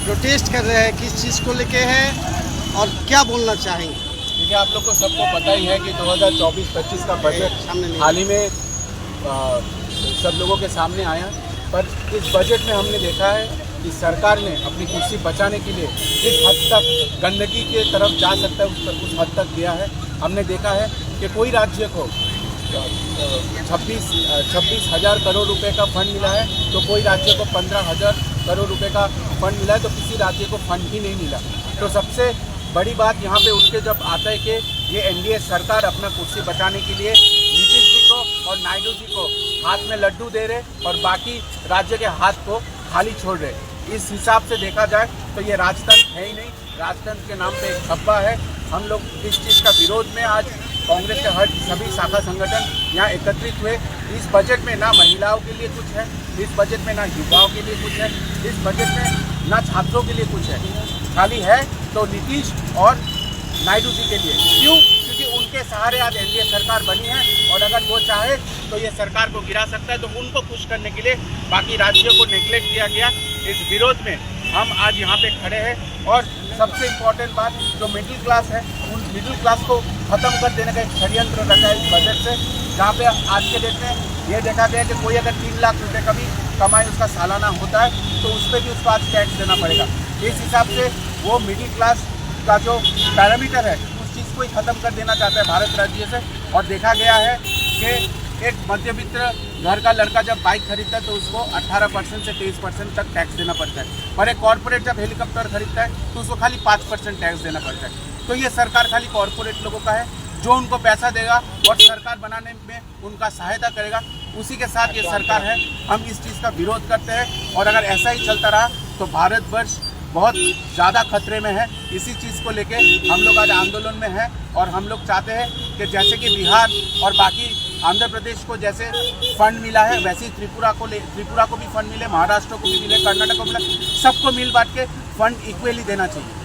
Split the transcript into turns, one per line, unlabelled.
Protest कर रहे हैं, किस चीज़ को लेके है और क्या बोलना चाहेंगे?
देखिए, आप लोग को सबको पता ही है कि 2024-25 का बजट हाल ही में सब लोगों के सामने आया। पर इस बजट में हमने देखा है कि सरकार ने अपनी कुर्सी बचाने के लिए किस हद तक गंदगी के तरफ जा सकता है उस हद तक गया है। हमने देखा है कि कोई राज्य को 26,000 करोड़ रुपए का फंड मिला है तो कोई राज्य को 15,000 करोड़ रुपए का फंड मिला है, तो किसी राज्य को फंड ही नहीं मिला। तो सबसे बड़ी बात यहाँ पे उठ के जब आता है कि ये एनडीए सरकार अपना कुर्सी बचाने के लिए नीतीश जी को और नायडू जी को हाथ में लड्डू दे रहे और बाकी राज्य के हाथ को खाली छोड़ रहे। इस हिसाब से देखा जाए तो ये राजतंत्र है ही नहीं, राजतंत्र के नाम पे एक धब्बा है। हम लोग इस चीज़ का विरोध में आज कांग्रेस के हर सभी शाखा संगठन यहाँ एकत्रित हुए। इस बजट में ना महिलाओं के लिए कुछ है, इस बजट में ना युवाओं के लिए कुछ है, इस बजट में ना छात्रों के लिए कुछ है। खाली है तो नीतीश और नायडू जी के लिए। क्यों? क्योंकि उनके सहारे आज एनडीए सरकार बनी है और अगर वो चाहे तो ये सरकार को गिरा सकता है। तो उनको खुश करने के लिए बाकी राज्यों को नेग्लेक्ट किया गया। इस विरोध में हम आज यहाँ पे खड़े हैं और सबसे इम्पोर्टेंट बात, जो मिडिल क्लास है उन मिडिल क्लास को ख़त्म कर देने का एक षड्यंत्र रखा है इस बजट से, जहाँ पे आज के डेट में ये देखा गया कि कोई अगर 3 लाख रुपए का भी कमाई उसका सालाना होता है तो उस पर भी उसको आज टैक्स देना पड़ेगा। इस हिसाब से वो मिडिल क्लास का जो पैरामीटर है उस चीज़ को ही ख़त्म कर देना चाहता है भारत राज्य से। और देखा गया है कि एक मध्यवित्त घर का लड़का जब बाइक खरीदता है तो उसको 18% से 23% तक टैक्स देना पड़ता है, पर एक कॉर्पोरेट जब हेलीकॉप्टर खरीदता है तो उसको खाली 5% टैक्स देना पड़ता है। तो ये सरकार खाली कॉर्पोरेट लोगों का है, जो उनको पैसा देगा और सरकार बनाने में उनका सहायता करेगा, उसी के साथ ये सरकार है। हम इस चीज़ का विरोध करते हैं और अगर ऐसा ही चलता रहा तो भारतवर्ष बहुत ज़्यादा खतरे में है। इसी चीज़ को लेके हम लोग आज आंदोलन में हैं और हम लोग चाहते हैं कि जैसे कि बिहार और बाकी आंध्र प्रदेश को जैसे फंड मिला है वैसे ही त्रिपुरा को भी फंड मिले, महाराष्ट्र को भी मिले, कर्नाटक को मिले, सबको मिल बांट के फंड इक्वली देना चाहिए।